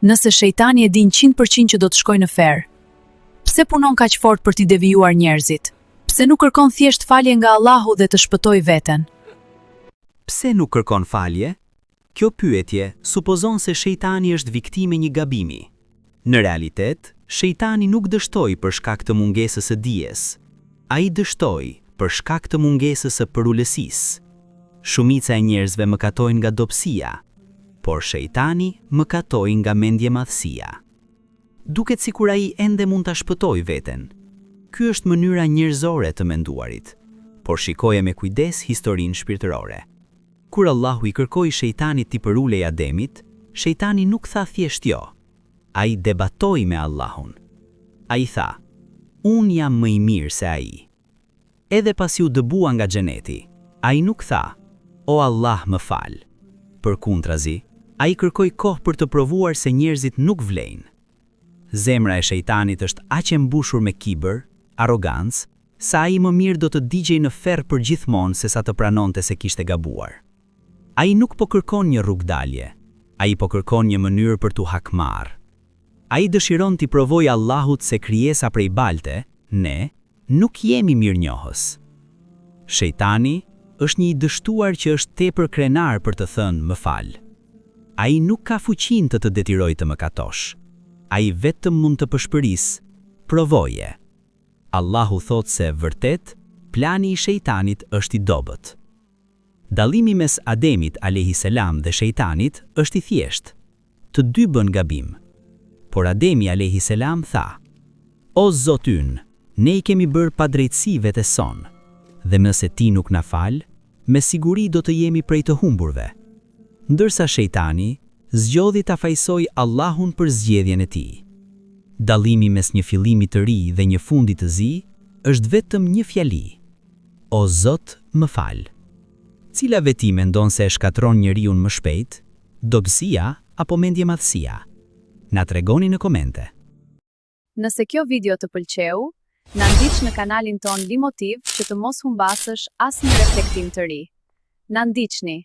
Nëse shejtani e din 100% që do të shkojë në ferë, pse punon kaq fort për t'i devijuar njerëzit? Pse nuk kërkon thjesht falje nga Allahu dhe të shpëtojë veten? Pse nuk kërkon falje? Kjo pyetje supozon se shejtani është viktime një gabimi. Në realitet, shejtani nuk dështoi për shkak të mungesës së dijes. Ai dështoi për shkak të mungesës së përulësisë. Shumica e njerëzve mëkatojnë nga dobësia, por shejtani mëkatoi nga mendjemadhësia. Duket sikur ai ende mund ta shpëtojë veten. Ky është mënyra njerëzore të menduarit, por shikoje me kujdes historinë shpirtërore. Kur Allahu i kërkoi shejtanit t'i përulej Ademit, shejtani nuk tha thjesht jo. Ai debatoi me Allahun. Ai tha: "Unë jam më i mirë se ai." Edhe pasi u dëbua nga xheneti, ai nuk tha: "O Allah, më fal." Përkundrazi, ai kërkoi kohë për të provuar se njerëzit nuk vlejnë. Zemra e shejtanit është aq e mbushur me kibër, arrogancë, sa ai më mirë do të digjej në ferr për gjithmonë se sa të pranonte se kishte gabuar. Ai nuk po kërkon një rrugdalje, ai po kërkon një mënyrë për t'u hakmarrë. Ai dëshiron t'i provojë Allahut se krijesa prej balte, ne nuk jemi mirënjohës. Shejtani është një i dështuar që është tepër krenar për të thënë më fal. Ai nuk ka fuqinë të detirojë të mëkatosh. Ai vetëm mund të përshpërisë, provoje. Allahu thot se vërtet, plani i shejtanit është i dobët. Dallimi mes Ademit a.s. dhe shejtanit është i thjeshtë. Të dy bën gabim. Por Ademi a.s. tha: "O Zot ynë, ne i kemi bërë padrejtësi vetes son, dhe nëse ti nuk na fal, me siguri do të jemi prej të humburve." Ndërsa shejtani zgjodhi ta fajsoj Allahun për zgjedhjen e tij. Dallimi mes një fillimi të ri dhe një fundi të zi është vetëm një fjali: "O Zot, më fal." Cila veti mendon se e shkatron njeriun më shpejt, dobësia apo mendjemadhësia? Na tregoni në komente. Nëse kjo video të pëlqeu, na ndiq në kanalin ton Limotiv që të mos humbasësh asnjë reflektim të ri. Na ndiqni.